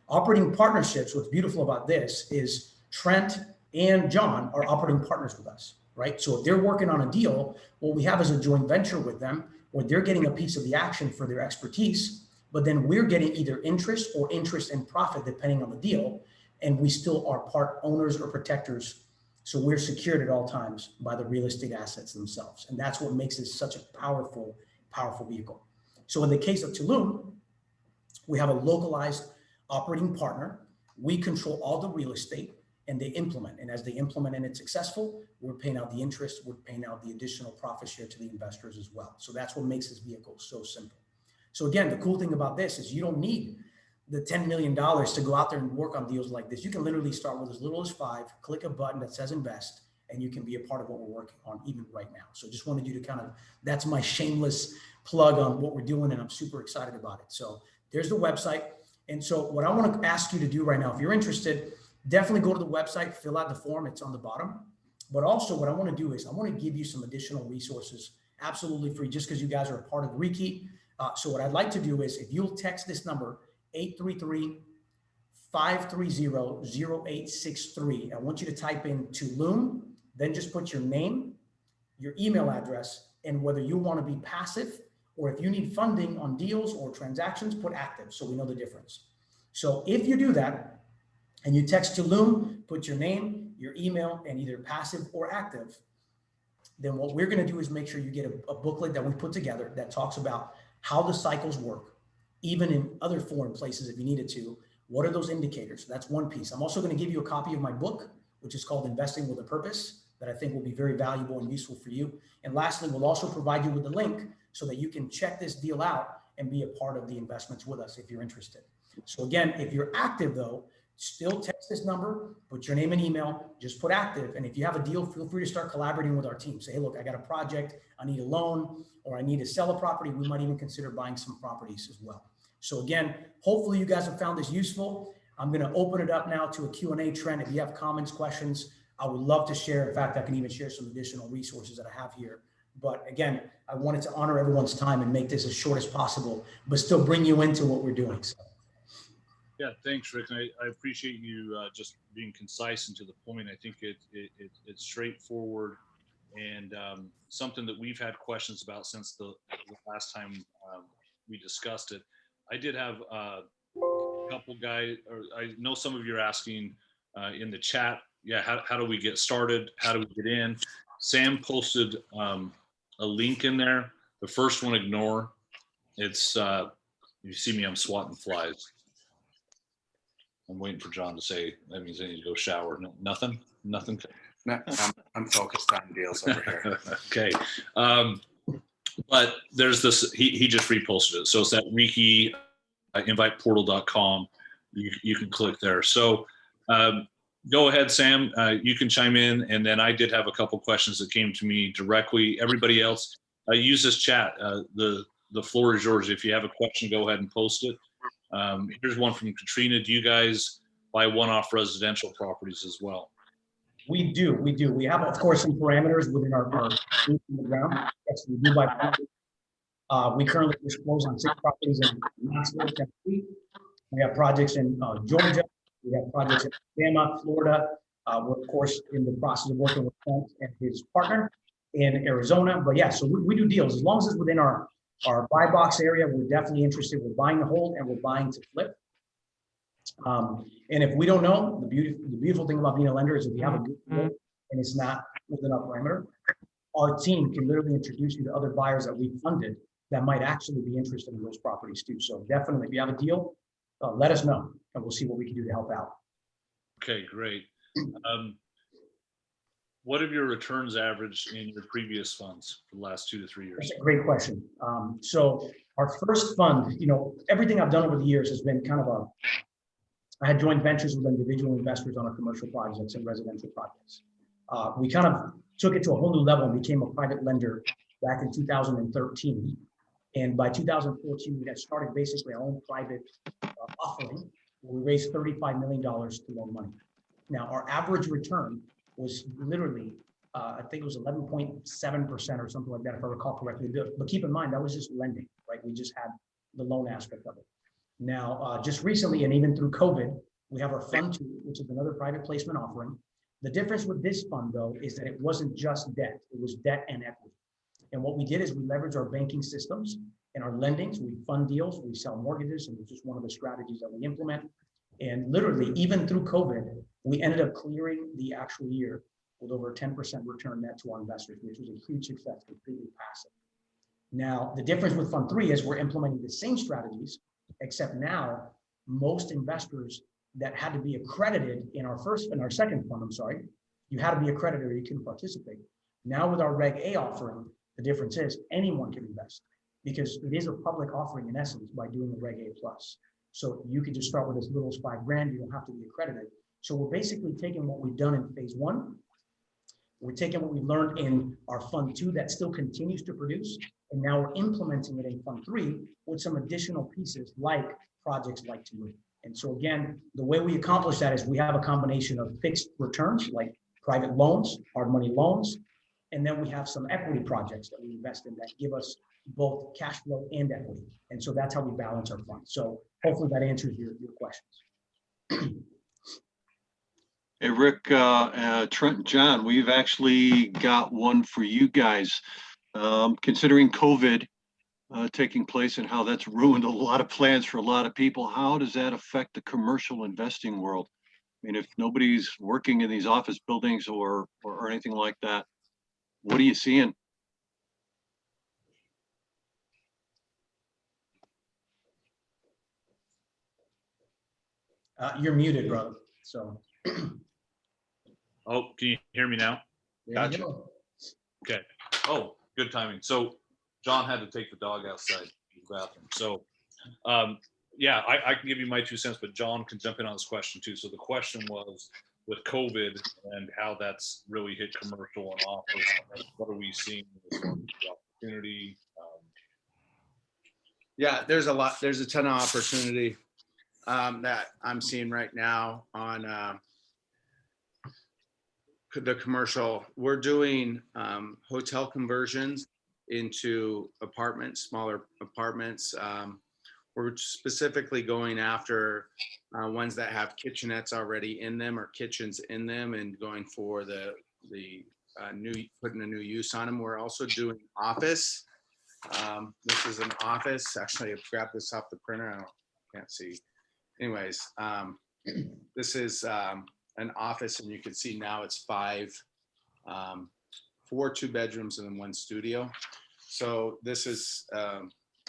Operating partnerships, what's beautiful about this is Trent and John are operating partners with us, right? So if they're working on a deal, what we have is a joint venture with them where they're getting a piece of the action for their expertise, but then we're getting either interest or interest and profit depending on the deal. And we still are part owners or protectors. So we're secured at all times by the real estate assets themselves. And that's what makes this such a powerful, powerful vehicle. So in the case of Tulum, we have a localized operating partner. We control all the real estate and they implement. And as they implement and it's successful, we're paying out the interest, we're paying out the additional profit share to the investors as well. So that's what makes this vehicle so simple. So again, the cool thing about this is you don't need the $10 million to go out there and work on deals like this. You can literally start with as little as 5, click a button that says invest, and you can be a part of what we're working on even right now. So just wanted you to kind of, that's my shameless plug on what we're doing, and I'm super excited about it. So there's the website. And so what I want to ask you to do right now, if you're interested, definitely go to the website, fill out the form, it's on the bottom. But also what I want to do is I want to give you some additional resources, absolutely free, just because you guys are a part of REKI. So what I'd like to do is if you'll text this number, 833-530-0863. I want you to type in Tulum, then just put your name, your email address, and whether you want to be passive or if you need funding on deals or transactions, put active so we know the difference. So if you do that and you text Tulum, put your name, your email, and either passive or active, then what we're going to do is make sure you get a booklet that we put together that talks about how the cycles work, even in other foreign places if you needed to. What are those indicators? That's one piece. I'm also going to give you a copy of my book, which is called Investing with a Purpose, that I think will be very valuable and useful for you. And lastly, we'll also provide you with the link so that you can check this deal out and be a part of the investments with us if you're interested. So again, if you're active though, still text this number, put your name and email, just put active. And if you have a deal, feel free to start collaborating with our team. Say, hey, look, I got a project, I need a loan, or I need to sell a property. We might even consider buying some properties as well. So again, hopefully you guys have found this useful. I'm going to open it up now to a Q&A trend. If you have comments, questions, I would love to share. In fact, I can even share some additional resources that I have here. But again, I wanted to honor everyone's time and make this as short as possible, but still bring you into what we're doing. So. Yeah, thanks, Rick. And I appreciate you just being concise and to the point. I think it's straightforward and something that we've had questions about since the last time we discussed it. I did have a couple guys, or I know some of you are asking in the chat, yeah, how do we get started? How do we get in? Sam posted a link in there. The first one, ignore. It's, you see me, I'm swatting flies. I'm waiting for John to say, that means I need to go shower. No, nothing? Nothing? No, I'm focused on deals over here. Okay. But there's this, he just reposted it. So it's that REKI inviteportal.com. You can click there. So go ahead, Sam. You can chime in. And then I did have a couple questions that came to me directly. Everybody else, use this chat. The floor is yours. If you have a question, go ahead and post it. Here's one from Katrina. Do you guys buy one-off residential properties as well? We do. We have, of course, some parameters within our boots on the ground. Yes, we do buy properties. We currently disclose on 6 properties in Knoxville, Tennessee. We have projects in Georgia. We have projects in Alabama, Florida. We're, of course, in the process of working with Trent and his partner in Arizona. But yeah, so we do deals. As long as it's within our buy box area, we're definitely interested. We're buying to hold and we're buying to flip. And if we don't know, the beautiful thing about being a lender is if you have a good deal and it's not within our parameter, our team can literally introduce you to other buyers that we funded that might actually be interested in those properties too. So definitely, if you have a deal, let us know and we'll see what we can do to help out. Okay, great. What have your returns averaged in your previous funds for the last 2 to 3 years? That's a great question. So our first fund, everything I've done over the years has been kind of I had joint ventures with individual investors on our commercial projects and residential projects. We kind of took it to a whole new level and became a private lender back in 2013. And by 2014, we had started basically our own private offering, where we raised $35 million to loan money. Now, our average return was literally, I think it was 11.7% or something like that, if I recall correctly. But keep in mind, that was just lending, right? We just had the loan aspect of it. Now, just recently, and even through COVID, we have our Fund 2, which is another private placement offering. The difference with this fund, though, is that it wasn't just debt. It was debt and equity. And what we did is we leveraged our banking systems and our lendings. We fund deals, we sell mortgages, and it's just one of the strategies that we implement. And literally, even through COVID, we ended up clearing the actual year with over a 10% return net to our investors, which was a huge success, completely passive. Now, the difference with Fund 3 is we're implementing the same strategies, except now most investors that had to be accredited in our second fund, you had to be accredited or you couldn't participate. Now with our Reg A offering, the difference is anyone can invest because it is a public offering in essence by doing the Reg A plus. So you can just start with as little as $5,000. You don't have to be accredited. So we're basically taking what we've done in phase 1. We're taking what we learned in our Fund 2 that still continues to produce, and now we're implementing it in Fund 3 with some additional pieces like projects like Tulum. And so again, the way we accomplish that is we have a combination of fixed returns like private loans, hard money loans, and then we have some equity projects that we invest in that give us both cash flow and equity. And so that's how we balance our funds. So hopefully that answers your questions. Hey, Rick, Trent and John, we've actually got one for you guys. Considering COVID taking place and how that's ruined a lot of plans for a lot of people, how does that affect the commercial investing world? I mean, if nobody's working in these office buildings or anything like that, what are you seeing? You're muted, brother. So. Oh, can you hear me now? Gotcha. Okay. Oh, good timing. So John had to take the dog outside the bathroom. So yeah, I can give you my 2 cents, but John can jump in on this question too. So the question was with COVID and how that's really hit commercial and office. What are we seeing as far as the opportunity? Yeah, there's a ton of opportunity that I'm seeing right now on the commercial. We're doing hotel conversions into apartments, smaller apartments. We're specifically going after ones that have kitchenettes already in them or kitchens in them and going for the putting a new use on them. We're also doing office. This is an office. Actually, I grabbed this off the printer. Can't see. Anyways, this is an office, and you can see now it's 4 2-bedrooms and then 1 studio. So this is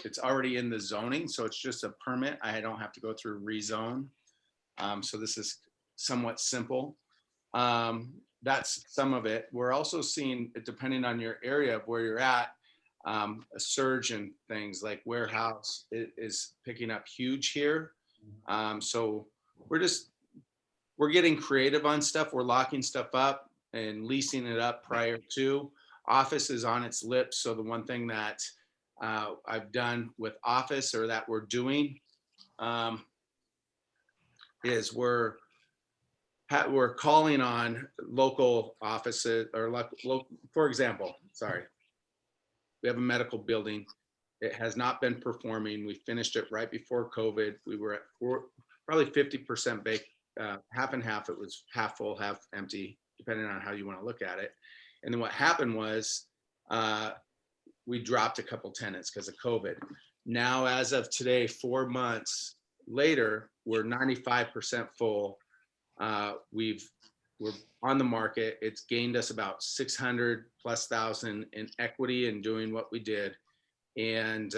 it's already in the zoning, so it's just a permit. I don't have to go through rezone. So this is somewhat simple. That's some of it. We're also seeing, depending on your area of where you're at, a surge in things like warehouse is picking up huge here. So we're getting creative on stuff. We're locking stuff up and leasing it up prior to. Office is on its lips. So the one thing that I've done with office, or that we're doing, is we're calling on local offices, or for example, we have a medical building. It has not been performing. We finished it right before COVID. We were at probably 50% baked, half and half. It was half full, half empty, depending on how you want to look at it. And then what happened was we dropped a couple tenants because of COVID. Now, as of today, 4 months later, we're 95% full. We're on the market. It's gained us about 600,000+ in equity in doing what we did. And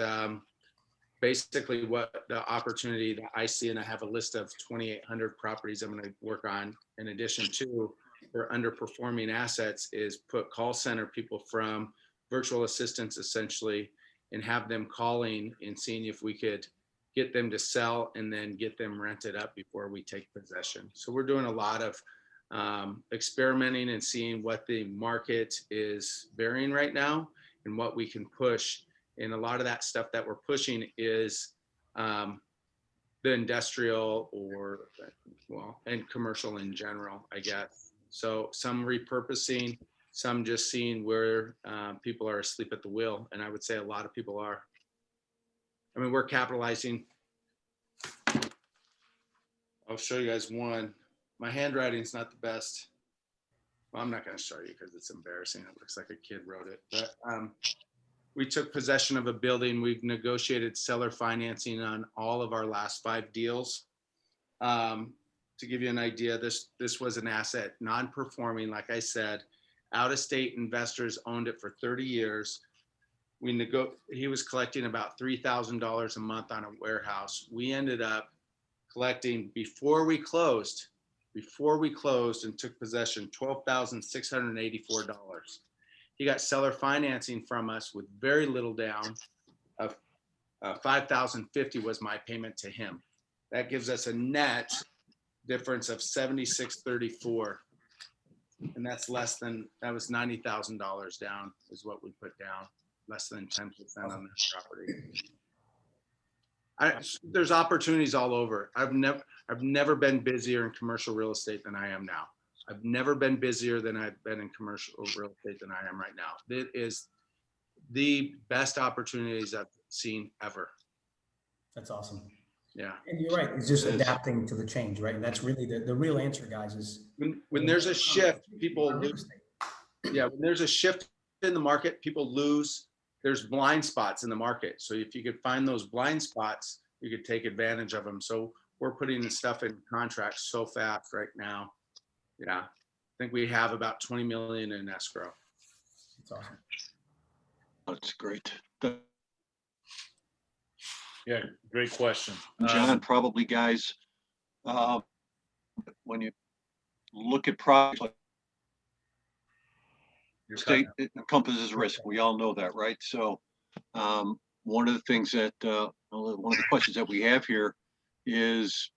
basically what the opportunity that I see, and I have a list of 2,800 properties I'm going to work on in addition to for underperforming assets, is put call center people from virtual assistants essentially, and have them calling and seeing if we could get them to sell, and then get them rented up before we take possession. So we're doing a lot of experimenting and seeing what the market is bearing right now and what we can push. And a lot of that stuff that we're pushing is the industrial and commercial in general, I guess. So some repurposing, some just seeing where people are asleep at the wheel. And I would say a lot of people are. I mean, we're capitalizing. I'll show you guys one. My handwriting's not the best. Well, I'm not going to show you because it's embarrassing. It looks like a kid wrote it. But we took possession of a building. We've negotiated seller financing on all of our last 5 deals. To give you an idea, this was an asset, non-performing, like I said. Out-of-state investors owned it for 30 years. He was collecting about $3,000 a month on a warehouse. We ended up collecting before we closed and took possession, $12,684. He got seller financing from us with very little down. Of $5,050 was my payment to him. That gives us a net difference of $76.34, and that was $90,000 down is what we put down, less than 10% on this property. There's opportunities all over. I've never been busier in commercial real estate than I am now. I've never been busier than I've been in commercial real estate than I am right now. It is the best opportunities I've seen ever. That's awesome. Yeah. And you're right. It's just adapting to the change, right? And that's really the real answer, guys, is when there's a shift, people lose. Yeah, when there's a shift in the market, people lose. There's blind spots in the market. So if you could find those blind spots, you could take advantage of them. So we're putting the stuff in contracts so fast right now. Yeah, I think we have about 20 million in escrow. That's awesome. That's great. Yeah, great question. John, probably guys, when you look at projects like state, it encompasses risk. We all know that, right? So one of the things that, one of the questions that we have here is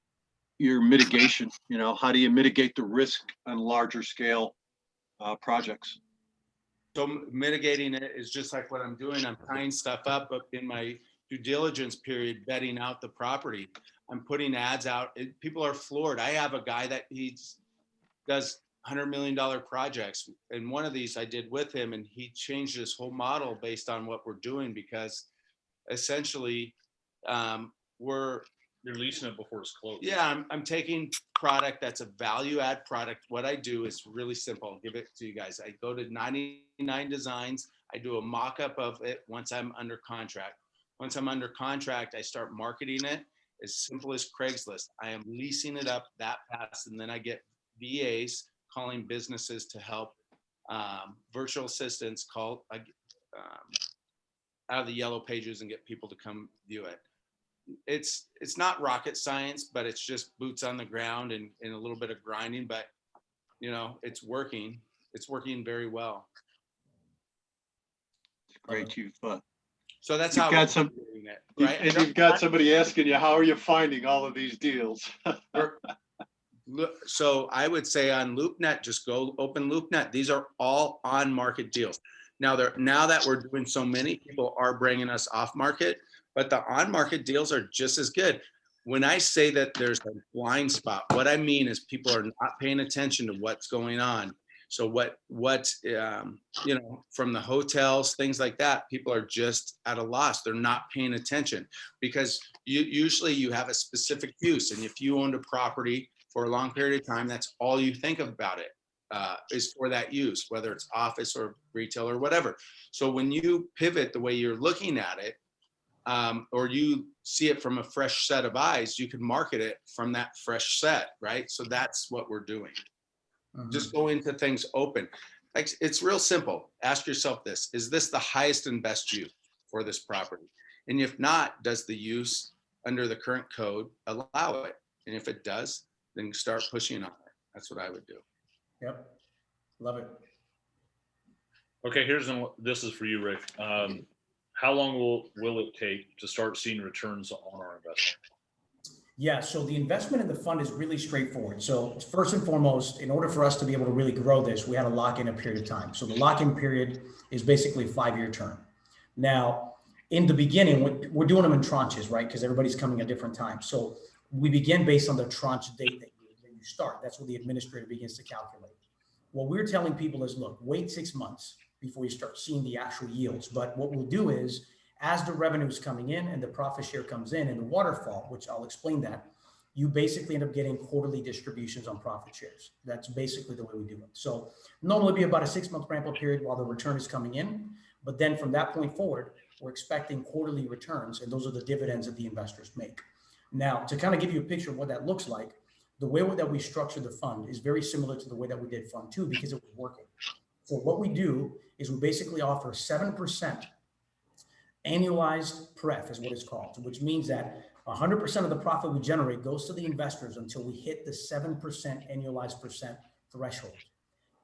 your mitigation. You know, how do you mitigate the risk on larger scale projects? So mitigating it is just like what I'm doing. I'm tying stuff up in my due diligence period, vetting out the property. I'm putting ads out. People are floored. I have a guy that he does $100 million projects. And one of these I did with him, and he changed his whole model based on what we're doing, because essentially you're leasing it before it's closed. Yeah, I'm taking product that's a value add product. What I do is really simple. I'll give it to you guys. I go to 99 Designs. I do a mock-up of it once I'm under contract. Once I'm under contract, I start marketing it as simple as Craigslist. I am leasing it up that fast, and then I get VAs calling businesses to help, virtual assistants call out of the yellow pages and get people to come view it. It's not rocket science, but it's just boots on the ground and a little bit of grinding, but you know, it's working. It's working very well. It's great. So that's you've how got some, doing it, right? And you've got somebody asking you, how are you finding all of these deals? So I would say on LoopNet, just go open LoopNet. These are all on market deals. Now that we're doing so many, people are bringing us off market, but the on market deals are just as good. When I say that there's a blind spot, what I mean is people are not paying attention to what's going on. So you know, from the hotels, things like that, people are just at a loss. They're not paying attention because usually you have a specific use. And if you owned a property for a long period of time, that's all you think about it is for that use, whether it's office or retail or whatever. So when you pivot the way you're looking at it, or you see it from a fresh set of eyes, you can market it from that fresh set, right? So that's what we're doing. Just go into things open. Like, it's real simple. Ask yourself this: is this the highest and best use for this property? And if not, does the use under the current code allow it? And if it does, then start pushing on it. That's what I would do. Yep. Love it. Okay, this is for you, Rick. how long will it take to start seeing returns on our investment? Yeah, so the investment in the fund is really straightforward. So first and foremost, in order for us to be able to really grow this, we had to lock in a period of time. So the lock-in period is basically a 5-year term. Now, in the beginning, we're doing them in tranches, right? Because everybody's coming at different times. So we begin based on the tranche date that you start. That's what the administrator begins to calculate. What we're telling people is, look, wait 6 months before you start seeing the actual yields. But what we'll do is, as the revenue is coming in and the profit share comes in the waterfall, which I'll explain that, you basically end up getting quarterly distributions on profit shares. That's basically the way we do it. So normally be about a 6-month ramp up period while the return is coming in. But then from that point forward, we're expecting quarterly returns, and those are the dividends that the investors make. Now, to kind of give you a picture of what that looks like, the way that we structure the fund is very similar to the way that we did Fund 2 because it was working. So what we do is we basically offer 7% annualized pref is what it's called, which means that 100% of the profit we generate goes to the investors until we hit the 7% annualized percent threshold.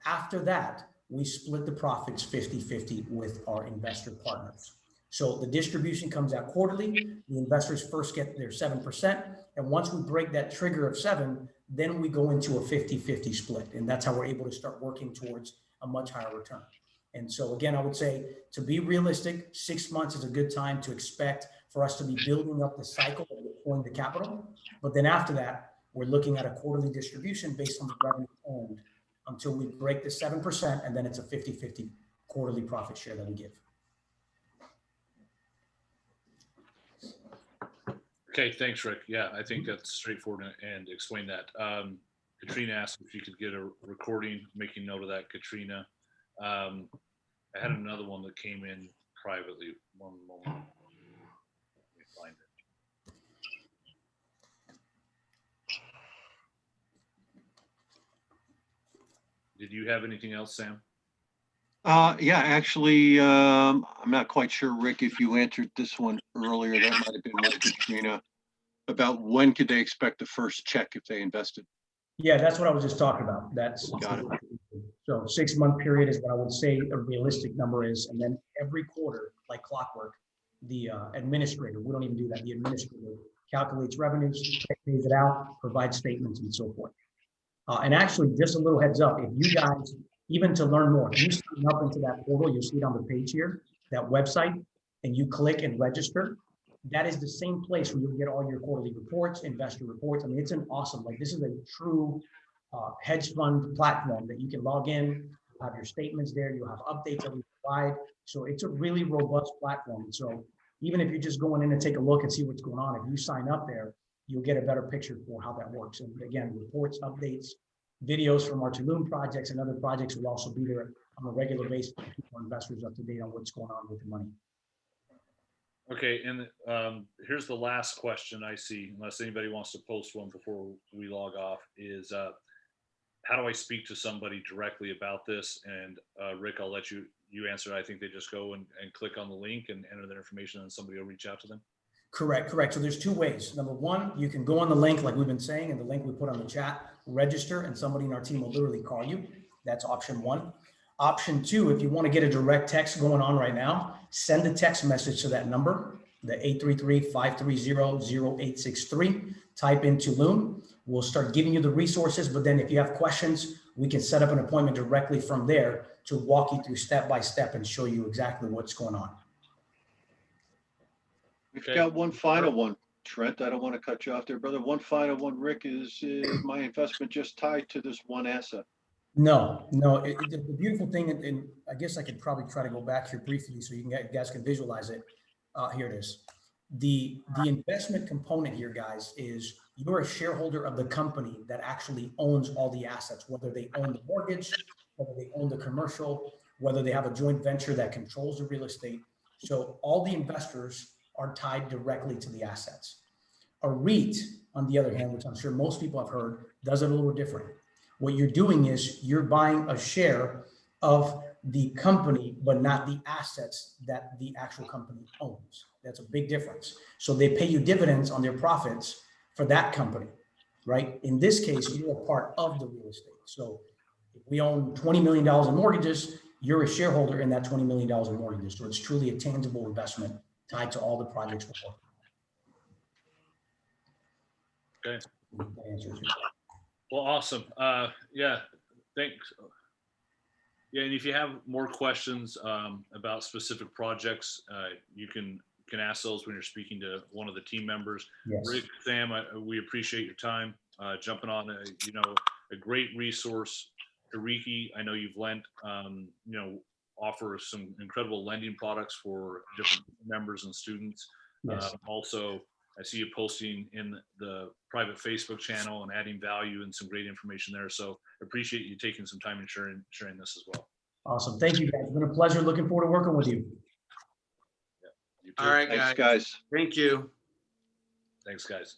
After that, we split the profits 50-50 with our investor partners. So the distribution comes out quarterly. The investors first get their 7%. And once we break that trigger of 7, then we go into a 50-50 split. And that's how we're able to start working towards a much higher return. And so again, I would say to be realistic, 6 months is a good time to expect for us to be building up the cycle of deploying the capital. But then after that, we're looking at a quarterly distribution based on the revenue earned until we break the 7%, and then it's a 50-50 quarterly profit share that we give. Okay, thanks, Rick. Yeah, I think that's straightforward and explain that. Katrina asked if you could get a recording, making note of that, Katrina. I had another one that came in privately. One moment. Let me find it. Did you have anything else, Sam? Yeah, actually, I'm not quite sure, Rick, if you answered this one earlier. That might have been with Katrina about when could they expect the first check if they invested. Yeah, that's what I was just talking about. That's Got it. So 6-month period is what I would say a realistic number is. And then every quarter, like clockwork, the administrator, we don't even do that. The administrator calculates revenues, pays it out, provides statements and so forth. And actually, just a little heads up, if you guys, even to learn more, if you sign up into that portal, you'll see it on the page here, that website, and you click and register, that is the same place where you'll get all your quarterly reports, investor reports. I mean, it's an awesome, like this is a true hedge fund platform that you can log in, have your statements there, you'll have updates that we provide. So it's a really robust platform. And so even if you're just going in and take a look and see what's going on, if you sign up there, you'll get a better picture for how that works. And again, reports, updates, videos from our Tulum projects and other projects will also be there on a regular basis to keep our investors up to date on what's going on with the money. Okay, and here's the last question I see, unless anybody wants to post one before we log off, is how do I speak to somebody directly about this? And Rick, I'll let you answer. I think they just go and click on the link and enter their information and somebody will reach out to them. Correct. So there's 2 ways. Number 1, you can go on the link like we've been saying, and the link we put on the chat, register, and somebody in our team will literally call you. That's option 1. Option 2, if you want to get a direct text going on right now, send a text message to that number, the 833-530-0863. Type in Tulum. We'll start giving you the resources, but then if you have questions, we can set up an appointment directly from there to walk you through step by step and show you exactly what's going on. We've got one final one, Trent. I don't want to cut you off there, brother. One final one, Rick, is my investment just tied to this one asset? No. The beautiful thing, and I guess I could probably try to go back here briefly so you guys can visualize it. Here it is. The investment component here, guys, is you're a shareholder of the company that actually owns all the assets, whether they own the mortgage, whether they own the commercial, whether they have a joint venture that controls the real estate. So all the investors are tied directly to the assets. A REIT, on the other hand, which I'm sure most people have heard, does it a little different. What you're doing is you're buying a share of the company, but not the assets that the actual company owns. That's a big difference. So they pay you dividends on their profits for that company, right? In this case, you're a part of the real estate. So if we own $20 million in mortgages you're a shareholder in that $20 million or more in this. So it's truly a tangible investment tied to all the projects we're working. Okay. That answers your Well, awesome. Yeah, thanks. Yeah, and if you have more questions about specific projects, you can ask those when you're speaking to one of the team members. Yes. Rick, Sam, we appreciate your time jumping on. A great resource to REKI. I know you've lent, offer some incredible lending products for different members and students. Yes. Also, I see you posting in the private Facebook channel and adding value and some great information there. So appreciate you taking some time and sharing this as well. Awesome. Thank you, guys. It's been a pleasure. Looking forward to working with you. You too. All right, Thanks, guys. guys. Thank you. Thanks, guys.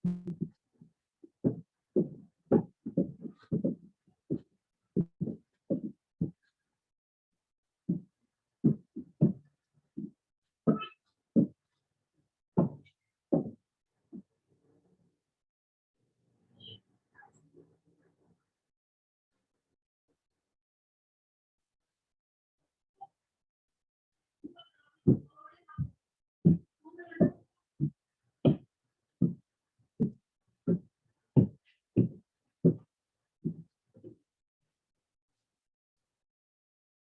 you.